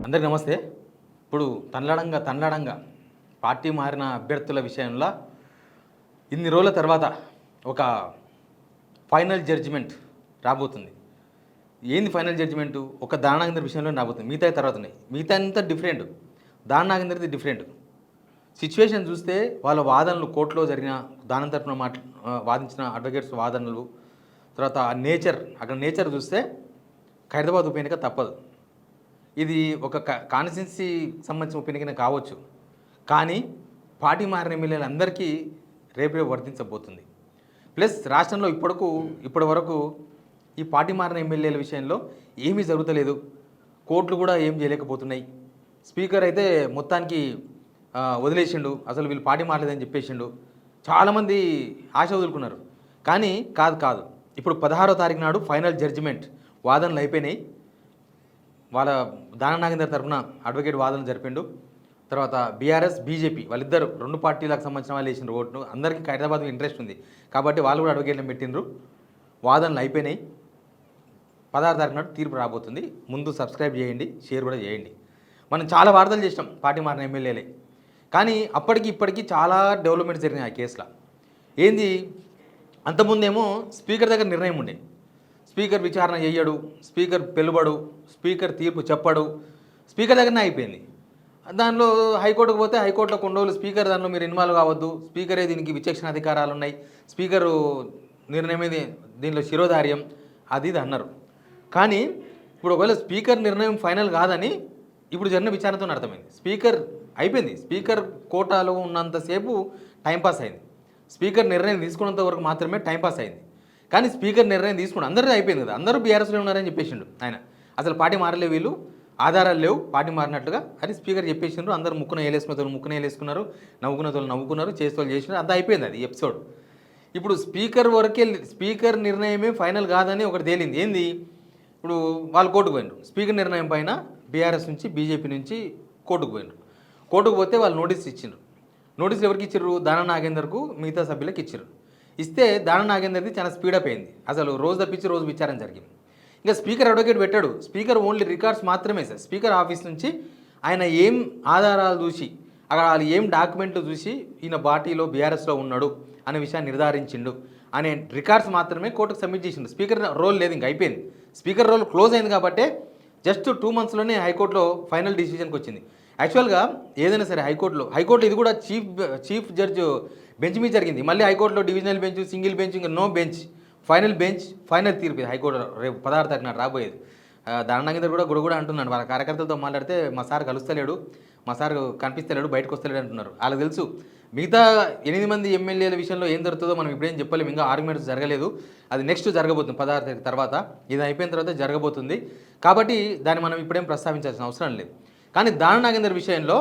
అందరికీ నమస్తే. ఇప్పుడు తండ్లాడంగా పార్టీ మారిన అభ్యర్థుల విషయంలో ఇన్ని రోజుల తర్వాత ఒక ఫైనల్ జడ్జిమెంట్ రాబోతుంది. ఏంది ఫైనల్ జడ్జిమెంటు? ఒక దాన నాగేందర్ విషయంలో రాబోతుంది. మిగతా తర్వాత ఉన్నాయి. మిగతా అంతా డిఫరెంట్. దాన నాగేందర్ది డిఫరెంట్. సిచ్యువేషన్ చూస్తే వాళ్ళ వాదనలు కోర్టులో జరిగిన దానం తరపున వాదించిన అడ్వకేట్స్ వాదనలు, తర్వాత అక్కడ నేచర్ చూస్తే ఖైరతాబాద్ ఉప ఎన్నిక తప్పదు. ఇది ఒక కాన్స్టిట్యున్సీ సంబంధించిన ఉప ఎన్నిక కావచ్చు, కానీ పార్టీ మారిన ఎమ్మెల్యేలందరికీ రేపే వర్తించబోతుంది. ప్లస్ రాష్ట్రంలో ఇప్పటి వరకు ఈ పార్టీ మారిన ఎమ్మెల్యేల విషయంలో ఏమీ జరుగుతలేదు. కోర్టులు కూడా ఏం చేయలేకపోతున్నాయి. స్పీకర్ అయితే మొత్తానికి వదిలేసిండు, అసలు వీళ్ళు పార్టీ మారలేదని చెప్పేసిండు. చాలామంది ఆశ వదులుకున్నారు. కానీ కాదు. ఇప్పుడు 16వ తారీఖు నాడు ఫైనల్ జడ్జిమెంట్ వాదనలు అయిపోయినాయి. వాళ్ళ దాన నాగేందర్ తరఫున అడ్వకేట్ వాదనలు జరిపిండు. తర్వాత బీఆర్ఎస్ బీజేపీ వాళ్ళిద్దరు 2 పార్టీలకు సంబంధించిన వాళ్ళు వేసిన ఓటును అందరికీ ఖైరతాబాద్ ఇంట్రెస్ట్ ఉంది కాబట్టి వాళ్ళు కూడా అడ్వకేట్లను పెట్టిండ్రు. వాదనలు అయిపోయినాయి. 16వ తారీఖు నాడు తీర్పు రాబోతుంది. ముందు సబ్స్క్రైబ్ చేయండి, షేర్ కూడా చేయండి. మనం చాలా వార్తలు చేసినాం పార్టీ మారిన ఎమ్మెల్యేలే, కానీ ఇప్పటికీ చాలా డెవలప్మెంట్స్ జరిగినాయి ఆ కేసులో. ఏంది, అంతకుముందేమో స్పీకర్ దగ్గర నిర్ణయం ఉండే, స్పీకర్ విచారణ చేయడు, స్పీకర్ పెలుబడు, స్పీకర్ తీర్పు చెప్పడు, స్పీకర్ దగ్గరనే అయిపోయింది. దానిలో హైకోర్టుకు పోతే హైకోర్టులో కొన్ని రోజులు స్పీకర్ దానిలో మీరు ఇన్వాల్వ్ కావద్దు, స్పీకరే దీనికి విచక్షణ అధికారాలు ఉన్నాయి, స్పీకరు నిర్ణయమే దీనిలో శిరోధార్యం అది ఇది అన్నారు. కానీ ఇప్పుడు ఒకవేళ స్పీకర్ నిర్ణయం ఫైనల్ కాదని ఇప్పుడు జరిగిన విచారణతో అర్థమైంది. స్పీకర్ అయిపోయింది. స్పీకర్ కోటాలో ఉన్నంతసేపు టైంపాస్ అయింది. స్పీకర్ నిర్ణయం తీసుకున్నంత వరకు మాత్రమే టైంపాస్ అయింది. కానీ స్పీకర్ నిర్ణయం తీసుకుని అందరిది అయిపోయింది కదా, అందరూ బీఆర్ఎస్లో ఉన్నారని చెప్పేసిండు ఆయన. అసలు పార్టీ మారలే, వీళ్ళు ఆధారాలు లేవు పార్టీ మారినట్టుగా అని స్పీకర్ చెప్పేసిండ్రు. అందరూ ముక్కున వేలేసుకున్నారు, నవ్వుకున్నారు, చేసినారు, అంతా అయిపోయింది అది ఎపిసోడ్. ఇప్పుడు స్పీకర్ నిర్ణయమే ఫైనల్ కాదని ఒకటి తేలింది. ఏంది, ఇప్పుడు వాళ్ళు కోర్టుకు పోయినారు. స్పీకర్ నిర్ణయం పైన బీఆర్ఎస్ నుంచి బీజేపీ నుంచి కోర్టుకు పోయినారు. కోర్టుకు పోతే వాళ్ళు నోటీస్ ఇచ్చిండ్రు. నోటీసులు ఎవరికి ఇచ్చారు? దాన నాగేందర్కు, మిగతా సభ్యులకు ఇచ్చారు. ఇస్తే దాన నాగేందర్ది చాలా స్పీడప్ అయింది. అసలు రోజు తప్పించి రోజు విచారణ జరిగింది. ఇంకా స్పీకర్ అడ్వకేట్ పెట్టాడు. స్పీకర్ ఓన్లీ రికార్డ్స్ మాత్రమే సార్. స్పీకర్ ఆఫీస్ నుంచి ఆయన ఏం ఆధారాలు చూసి, అక్కడ వాళ్ళు ఏం డాక్యుమెంట్లు చూసి ఈయన పార్టీలో బీఆర్ఎస్లో ఉన్నాడు అనే విషయాన్ని నిర్ధారించిండు అనే రికార్డ్స్ మాత్రమే కోర్టుకు సబ్మిట్ చేసిండు. స్పీకర్ రోల్ లేదు, ఇంకా అయిపోయింది. స్పీకర్ రోల్ క్లోజ్ అయింది కాబట్టి జస్ట్ 2 monthsలోనే హైకోర్టులో ఫైనల్ డిసిషన్కి వచ్చింది. యాక్చువల్గా ఏదైనా సరే హైకోర్టు ఇది కూడా చీఫ్ జడ్జ్ బెంచ్ మీద జరిగింది. మళ్ళీ హైకోర్టులో డివిజనల్ బెంచ్, సింగిల్ బెంచ్, ఇంకా నో బెంచ్, ఫైనల్ తీర్పు హైకోర్టు రేపు 16వ తారీఖు నాడు రాబోయేది. దాన నాగేందర్ కూడా గుడగూడ అంటున్నాడు, వాళ్ళ కార్యకర్తలతో మాట్లాడితే మా సార్ కలుస్తలేడు, మా సార్ కనిపిస్తలేడు, బయటకు వస్తలేడు అంటున్నారు. వాళ్ళకి తెలుసు మిగతా 8 మంది ఎమ్మెల్యేల విషయంలో ఏం జరుగుతుందో మనం ఇప్పుడేం చెప్పలేము. ఇంకా ఆర్గ్యుమెంట్స్ జరగలేదు, అది నెక్స్ట్ జరగబోతుంది 16వ తారీఖు తర్వాత. ఇది అయిపోయిన తర్వాత జరగబోతుంది కాబట్టి దాన్ని మనం ఇప్పుడేం ప్రస్తావించాల్సిన అవసరం లేదు. కానీ దాన నాగేందర్ విషయంలో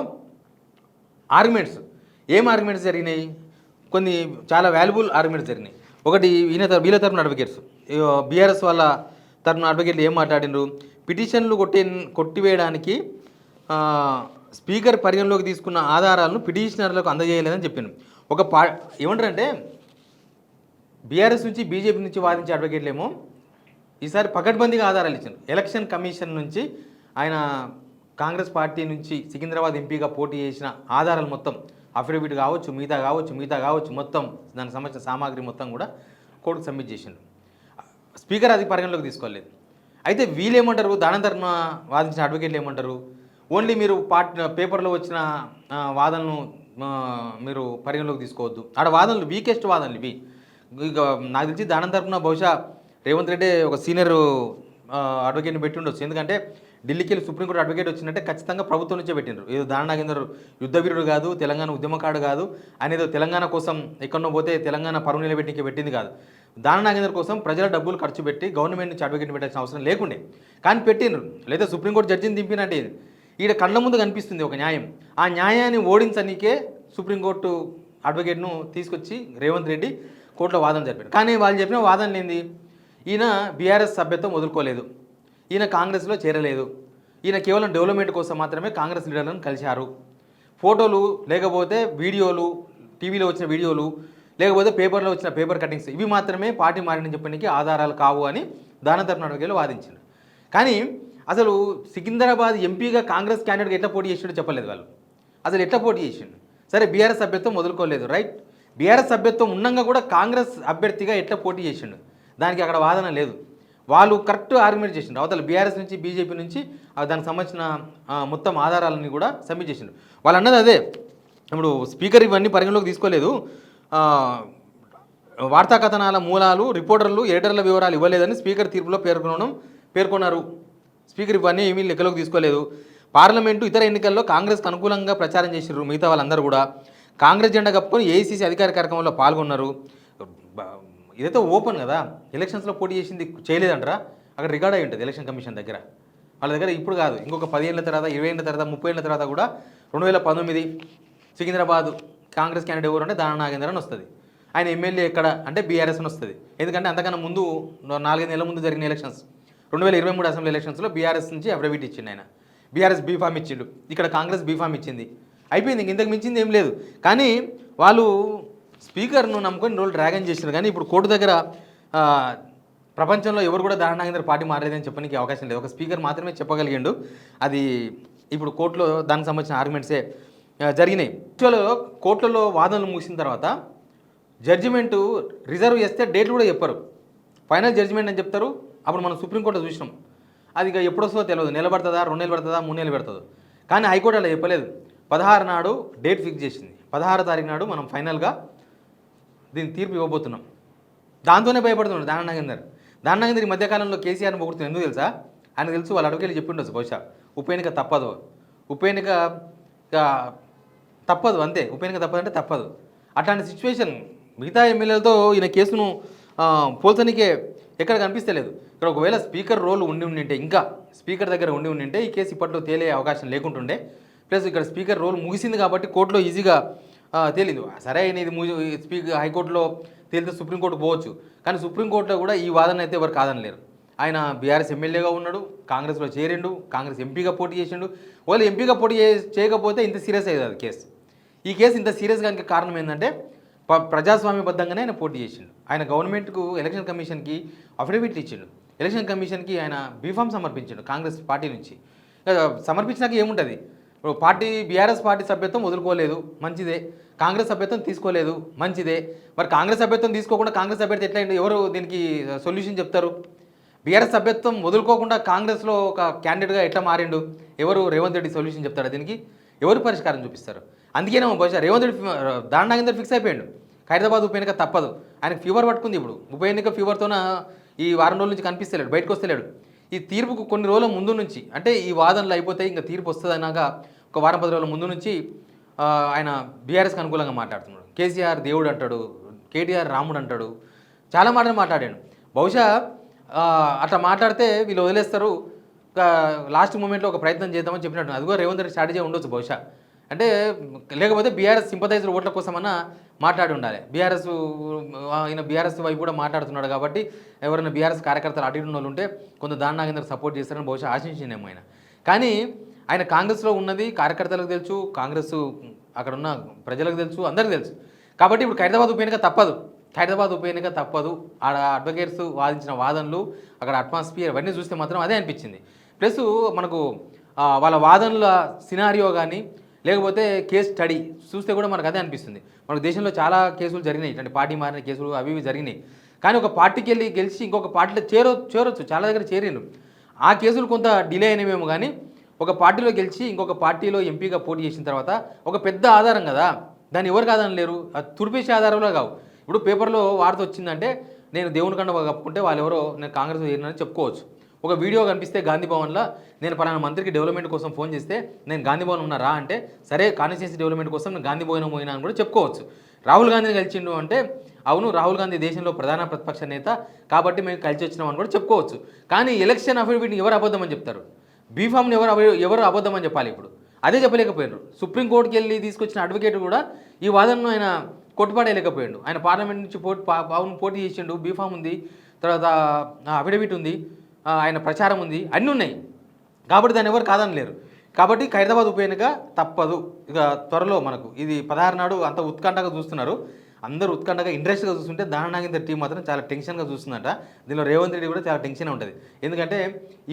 ఏం ఆర్గ్యుమెంట్స్ జరిగినాయి? కొన్ని చాలా వాల్యుబుల్ ఆర్గ్యుమెంట్స్ జరిగినాయి. ఒకటి వీళ్ళ తరపున అడ్వకేట్స్, బీఆర్ఎస్ వాళ్ళ తరపున అడ్వకేట్లు ఏం మాట్లాడినారు? పిటిషన్లు కొట్టివేయడానికి స్పీకర్ పరిగణలోకి తీసుకున్న ఆధారాలను పిటిషనర్లకు అందజేయలేదని చెప్పాను. ఏమంటారంటే బీఆర్ఎస్ నుంచి బీజేపీ నుంచి వాదించే అడ్వకేట్లు ఏమో ఈసారి పకడ్బందీగా ఆధారాలు ఇచ్చారు. ఎలక్షన్ కమిషన్ నుంచి ఆయన కాంగ్రెస్ పార్టీ నుంచి సికింద్రాబాద్ ఎంపీగా పోటీ చేసిన ఆధారాలు మొత్తం, అఫిడవిట్ కావచ్చు, మిగతా కావచ్చు మొత్తం దానికి సంబంధించిన సామాగ్రి మొత్తం కూడా కోర్టుకు సబ్మిట్ చేసిండు. స్పీకర్ అది పరిగణలోకి తీసుకోలేదు. అయితే వీళ్ళు ఏమంటారు, దానం తరపున వాదించిన అడ్వకేట్లు ఏమంటారు? ఓన్లీ మీరు పేపర్లో వచ్చిన వాదనలు మీరు పరిగణలోకి తీసుకోవద్దు. ఆడ వాదనలు వీకెస్ట్ వాదనలు ఇవి. ఇక నాకు తెలిసి దానం తరపున బహుశా రేవంత్ రెడ్డి ఒక సీనియర్ అడ్వకేట్ని పెట్టి ఉండొచ్చు. ఎందుకంటే ఢిల్లీకి వెళ్ళి సుప్రీంకోర్టు అడ్వకేట్ వచ్చిందంటే ఖచ్చితంగా ప్రభుత్వం నుంచే పెట్టిండ్రు. ఏదో దాన నాగేందర్ యుద్ధవీరుడు కాదు, తెలంగాణ ఉద్యమకారుడు కాదు, అనేది తెలంగాణ కోసం ఎక్కడో పోతే తెలంగాణ పరువు నిలబెట్టికి పెట్టింది కాదు. దాన నాగేందర్ కోసం ప్రజల డబ్బులు ఖర్చు పెట్టి గవర్నమెంట్ నుంచి అడ్వకేట్ని పెట్టాల్సిన అవసరం లేకుండే, కానీ పెట్టిండ్రు. లేదా సుప్రీంకోర్టు జడ్జిని దింపినట్టే ఈడ కళ్ళ ముందు కనిపిస్తుంది ఒక న్యాయం. ఆ న్యాయాన్ని ఓడించనీకే సుప్రీంకోర్టు అడ్వకేట్ను తీసుకొచ్చి రేవంత్ రెడ్డి కోర్టులో వాదన జరిపారు. కానీ వాళ్ళు చెప్పిన వాదనలు ఏంది? ఈయన బీఆర్ఎస్ సభ్యత్వం వదులుకోలేదు, ఈయన కాంగ్రెస్లో చేరలేదు, ఈయన కేవలం డెవలప్మెంట్ కోసం మాత్రమే కాంగ్రెస్ లీడర్లను కలిశారు. ఫోటోలు లేకపోతే వీడియోలు, టీవీలో వచ్చిన వీడియోలు లేకపోతే పేపర్లో వచ్చిన పేపర్ కటింగ్స్ ఇవి మాత్రమే పార్టీ మారినని చెప్పడానికి ఆధారాలు కావు అని దాన తరపున అడ్వకేట్లు వాదించారు. కానీ అసలు సికింద్రాబాద్ ఎంపీగా కాంగ్రెస్ క్యాండిడేట్గా ఎట్లా పోటీ చేసిండో చెప్పలేదు వాళ్ళు. అసలు ఎట్లా పోటీ చేసిండు? సరే బీఆర్ఎస్ సభ్యత్వం వదులుకోలేదు, రైట్. బీఆర్ఎస్ సభ్యత్వం ఉన్నంగా కూడా కాంగ్రెస్ అభ్యర్థిగా ఎట్లా పోటీ చేసిండు, దానికి అక్కడ వాదన లేదు. వాళ్ళు కరెక్ట్ ఆర్గ్యుమెంట్ చేసిండు. అవతల బీఆర్ఎస్ నుంచి బీజేపీ నుంచి దానికి సంబంధించిన మొత్తం ఆధారాలని కూడా సబ్మిట్ చేసిండు. వాళ్ళు అన్నది అదే. ఇప్పుడు స్పీకర్ ఇవన్నీ పరిగణలోకి తీసుకోలేదు, వార్తా కథనాల మూలాలు, రిపోర్టర్లు, ఎడిటర్ల వివరాలు ఇవ్వలేదని స్పీకర్ తీర్పులో పేర్కొన్నారు. స్పీకర్ ఇవన్నీ ఏమీ లెక్కలోకి తీసుకోలేదు. పార్లమెంటు ఇతర ఎన్నికల్లో కాంగ్రెస్కు అనుకూలంగా ప్రచారం చేసినారు మిగతా వాళ్ళందరూ కూడా. కాంగ్రెస్ జెండా కప్పుకొని ఏఐసీసీ అధికార కార్యక్రమంలో పాల్గొన్నారు. ఇదైతే ఓపెన్ కదా, ఎలక్షన్స్లో పోటీ చేసింది చేయలేదంటారా? అక్కడ రికార్డ్ అయి ఉంటుంది ఎలక్షన్ కమిషన్ దగ్గర. వాళ్ళ దగ్గర ఇప్పుడు కాదు, ఇంకొక 10 ఏళ్ళ తర్వాత, 20 ఏళ్ళ తర్వాత, 30 ఏళ్ళ తర్వాత కూడా 2019 సికింద్రాబాద్ కాంగ్రెస్ క్యాండిడేట్ ఎవరు అంటే దాన నాగేందర్ అని వస్తుంది. ఆయన ఎమ్మెల్యే ఎక్కడ అంటే బీఆర్ఎస్ అని వస్తుంది. ఎందుకంటే అంతకన్నా ముందు 4-5 నెలల ముందు జరిగిన ఎలక్షన్స్ 2023 అసెంబ్లీ ఎలక్షన్స్లో బీఆర్ఎస్ నుంచి అఫిడవిట్ ఇచ్చిండు ఆయన. బీఆర్ఎస్ బీఫామ్ ఇచ్చిండు, ఇక్కడ కాంగ్రెస్ బీఫామ్ ఇచ్చింది, అయిపోయింది. ఇంతకు మించింది ఏం లేదు. కానీ వాళ్ళు స్పీకర్ను నమ్ముకొని రోజులు డ్రాగన్ చేసినారు. కానీ ఇప్పుడు కోర్టు దగ్గర ప్రపంచంలో ఎవరు కూడా దాన నాగేందర్ పార్టీ మారలేదని చెప్పడానికి అవకాశం లేదు. ఒక స్పీకర్ మాత్రమే చెప్పగలిగిండు. అది ఇప్పుడు కోర్టులో దానికి సంబంధించిన ఆర్గ్యుమెంట్సే జరిగినాయి. యాక్చువల్గా కోర్టులలో వాదనలు ముగిసిన తర్వాత జడ్జిమెంటు రిజర్వ్ చేస్తే డేట్లు కూడా చెప్పరు. ఫైనల్ జడ్జిమెంట్ అని చెప్తారు. అప్పుడు మనం సుప్రీంకోర్టులో చూసినాం. అది ఇక ఎప్పుడు వస్తుందో తెలియదు, నెల పడుతుందా, 2 నెలలు పడుతుందా, 3 నెలలు పెడుతుందో. కానీ హైకోర్టు అలా చెప్పలేదు. 16 నాడు డేట్ ఫిక్స్ చేసింది. 16వ తారీఖు నాడు మనం ఫైనల్గా దీన్ని తీర్పు ఇవ్వబోతున్నాం. దాంతోనే భయపడుతున్నాడు దాన నాగేందర్. దాన నాగేందర్ ఈ మధ్యకాలంలో కేసీఆర్ని పొగుడుతుంది. ఎందుకు తెలుసా? ఆయన తెలుసు, వాళ్ళ అడుగుకెళ్ళి చెప్పి ఉండొచ్చు బహుశా ఉప ఎన్నిక తప్పదు, ఉప ఎన్నిక తప్పదు, అంతే. ఉప ఎన్నిక తప్పదంటే తప్పదు. అట్లాంటి సిచ్యువేషన్ మిగతా ఎమ్మెల్యేలతో ఈయన కేసును పోల్చనికే ఎక్కడ కనిపిస్తలేదు. ఇక్కడ ఒకవేళ స్పీకర్ రోల్ ఉండింటే, ఇంకా స్పీకర్ దగ్గర ఉండింటే ఈ కేసు ఇప్పట్లో తేలే అవకాశం లేకుంటుండే. ప్లస్ ఇక్కడ స్పీకర్ రోల్ ముగిసింది కాబట్టి కోర్టులో ఈజీగా తేలింది. సరే ఆయన ఇది స్పీకర్ హైకోర్టులో తేలితే సుప్రీంకోర్టు పోవచ్చు. కానీ సుప్రీంకోర్టులో కూడా ఈ వాదన అయితే ఎవరు కాదనలేరు. ఆయన బీఆర్ఎస్ ఎమ్మెల్యేగా ఉన్నాడు, కాంగ్రెస్లో చేరిండు, కాంగ్రెస్ ఎంపీగా పోటీ చేసిండు. వాళ్ళు ఎంపీగా పోటీ చేయకపోతే ఇంత సీరియస్ అయ్యేది అది కేసు. ఈ కేసు ఇంత సీరియస్గా కారణం ఏంటంటే ప్రజాస్వామ్యబద్ధంగానే ఆయన పోటీ చేసిండు. ఆయన గవర్నమెంట్కు ఎలక్షన్ కమిషన్కి అఫిడవిట్ ఇచ్చిండు. ఎలక్షన్ కమిషన్కి ఆయన బీఫామ్ సమర్పించిండు కాంగ్రెస్ పార్టీ నుంచి. సమర్పించినాక ఏముంటుంది? పార్టీ బీఆర్ఎస్ పార్టీ సభ్యత్వం వదులుకోలేదు, మంచిదే. కాంగ్రెస్ సభ్యత్వం తీసుకోలేదు, మంచిదే. మరి కాంగ్రెస్ సభ్యత్వం తీసుకోకుండా కాంగ్రెస్ అభ్యర్థి ఎట్లా ఎవరు దీనికి సొల్యూషన్ చెప్తారు? బీఆర్ఎస్ సభ్యత్వం వదులుకోకుండా కాంగ్రెస్లో ఒక క్యాండిడేట్గా ఎట్లా మారిండు? ఎవరు రేవంత్ రెడ్డి సొల్యూషన్ చెప్తారు? దీనికి ఎవరు పరిష్కారం చూపిస్తారు? అందుకేనేమో బహుశా రేవంత్ రెడ్డి దాన నాగేందర్ ఫిక్స్ అయిపోయాడు. ఖైరతాబాద్ ఉప ఎన్నిక తప్పదు. ఆయనకు ఫీవర్ పట్టుకుంది. ఇప్పుడు ఉప ఎన్నిక ఫీవర్తోన ఈ వారం రోజుల నుంచి కనిపిస్తలేడు, బయటకు వస్తలేడు. ఈ తీర్పుకు కొన్ని రోజుల ముందు నుంచి, అంటే ఈ వాదనలు అయిపోతే ఇంకా తీర్పు వస్తుంది అన్నాక ఒక వారం 10 రోజుల ముందు నుంచి ఆయన బీఆర్ఎస్కి అనుకూలంగా మాట్లాడుతున్నాడు. కేసీఆర్ దేవుడు అంటాడు, కేటీఆర్ రాముడు అంటాడు, చాలా మాటలు మాట్లాడాడు. బహుశా అట్లా మాట్లాడితే వీళ్ళు వదిలేస్తారు, లాస్ట్ మూమెంట్లో ఒక ప్రయత్నం చేద్దామని చెప్పినట్టు. అది కూడా రేవంత్ రెడ్డి స్ట్రాటజీ ఉండొచ్చు బహుశా. అంటే లేకపోతే బీఆర్ఎస్ సింపథైజర్ ఓట్ల కోసమన్నా మాట్లాడి ఉండాలి. ఈయన బీఆర్ఎస్ వైపు కూడా మాట్లాడుతున్నాడు కాబట్టి ఎవరైనా బీఆర్ఎస్ కార్యకర్తలు అటు ఇటు వాళ్ళు ఉంటే కొంత దాన నాగేందర్ సపోర్ట్ చేస్తారని బహుశా ఆశించినేమో ఆయన. కానీ ఆయన కాంగ్రెస్లో ఉన్నది కార్యకర్తలకు తెలుసు, కాంగ్రెస్ అక్కడ ఉన్న ప్రజలకు తెలుసు, అందరికీ తెలుసు. కాబట్టి ఇప్పుడు ఖైరతాబాద్ ఉప ఎన్నిక తప్పదు. ఖైరతాబాద్ ఉప ఎన్నిక తప్పదు. ఆడ అడ్వకేట్స్ వాదించిన వాదనలు, అక్కడ అట్మాస్ఫియర్ ఇవన్నీ చూస్తే మాత్రం అదే అనిపించింది. ప్లస్ మనకు వాళ్ళ వాదనల సినారియో కానీ లేకపోతే కేస్ స్టడీ చూస్తే కూడా మనకు అదే అనిపిస్తుంది. మనకు దేశంలో చాలా కేసులు జరిగినాయి, ఇట్లాంటి పార్టీ మారిన కేసులు అవి ఇవి జరిగినాయి. కానీ ఒక పార్టీకి వెళ్ళి గెలిచి ఇంకొక పార్టీలో చేరొచ్చు, చాలా దగ్గర చేరిండు. ఆ కేసులు కొంత డిలే అయినవేమో. కానీ ఒక పార్టీలో గెలిచి ఇంకొక పార్టీలో ఎంపీగా పోటీ చేసిన తర్వాత ఒక పెద్ద ఆధారం కదా, దాన్ని ఎవరు కాదని లేరు. అది తుడిపేసే ఆధారంలో కావు. ఇప్పుడు పేపర్లో వార్త వచ్చిందంటే నేను దేవుని కండ కప్పుకుంటే వాళ్ళు ఎవరో నేను కాంగ్రెస్ చేరినని చెప్పుకోవచ్చు. ఒక వీడియో కనిపిస్తే గాంధీ భవన్లో నేను పలానా మంత్రికి డెవలప్మెంట్ కోసం ఫోన్ చేస్తే నేను గాంధీ భవన్ ఉన్నారా అంటే సరే కాన్స్టిట్యూన్సీ డెవలప్మెంట్ కోసం నేను గాంధీ భవన్ పోయినా అని కూడా చెప్పుకోవచ్చు. రాహుల్ గాంధీని కలిసిండు అంటే అవును రాహుల్ గాంధీ దేశంలో ప్రధాన ప్రతిపక్ష నేత కాబట్టి మేము కలిసి వచ్చినామని కూడా చెప్పుకోవచ్చు. కానీ ఎలక్షన్ అఫిడవిట్ని ఎవరు అబద్ధం అని చెప్తారు? బీఫామ్ని ఎవరు అబద్ధం అని చెప్పాలి? ఇప్పుడు అదే చెప్పలేకపోయారు. సుప్రీంకోర్టుకి వెళ్ళి తీసుకొచ్చిన అడ్వకేట్ కూడా ఈ వాదనను ఆయన కొట్టుపాడేయలేకపోయాడు. ఆయన పార్లమెంట్ నుంచి పోటీ చేసిండు, బీఫామ్ ఉంది, తర్వాత అఫిడవిట్ ఉంది, ఆయన ప్రచారం ఉంది, అన్నీ ఉన్నాయి. కాబట్టి దాన్ని ఎవరు కాదని లేరు. కాబట్టి ఖైరతాబాద్ ఉప ఎన్నిక తప్పదు. ఇక త్వరలో మనకు ఇది 16 నాడు అంత ఉత్కంఠగా చూస్తున్నారు. అందరూ ఉత్కంఠగా ఇంట్రెస్ట్గా చూస్తుంటే దాన నాగేందర్ టీం మాత్రం చాలా టెన్షన్గా చూస్తుందట. దీనిలో రేవంత్ రెడ్డి కూడా చాలా టెన్షన్ ఉంటుంది. ఎందుకంటే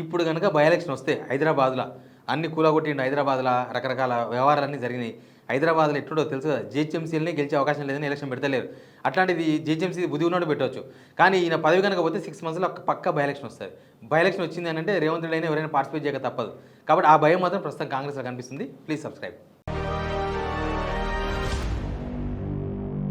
ఇప్పుడు కనుక బై ఎలక్షన్ వస్తే హైదరాబాద్లో అన్ని కూలగొట్టిండు, హైదరాబాద్లో రకరకాల వ్యవహారాలన్నీ జరిగినాయి. హైదరాబాద్లో ఎట్లుండో తెలుసు కదా, జిహెచ్ఎంసీలని గెలిచే అవకాశం లేదని ఎలక్షన్ పెడతలేరు. అట్లాంటిది జిహెచ్ఎంసీ బుద్ధి ఉన్నట్టు పెట్టవచ్చు. కానీ ఈయన పదవి కనుక పోతే 6 monthsలో పక్క బై ఎలక్షన్ వస్తుంది. బై ఎలక్షన్ వచ్చింది అని అంటే రేవంత్ రెడ్డి అయినా ఎవరైనా పార్టిసిపేట్ చేయక తప్పదు. కాబట్టి ఆ భయం మాత్రం ప్రస్తుతం కాంగ్రెస్లో కనిపిస్తుంది. Please subscribe.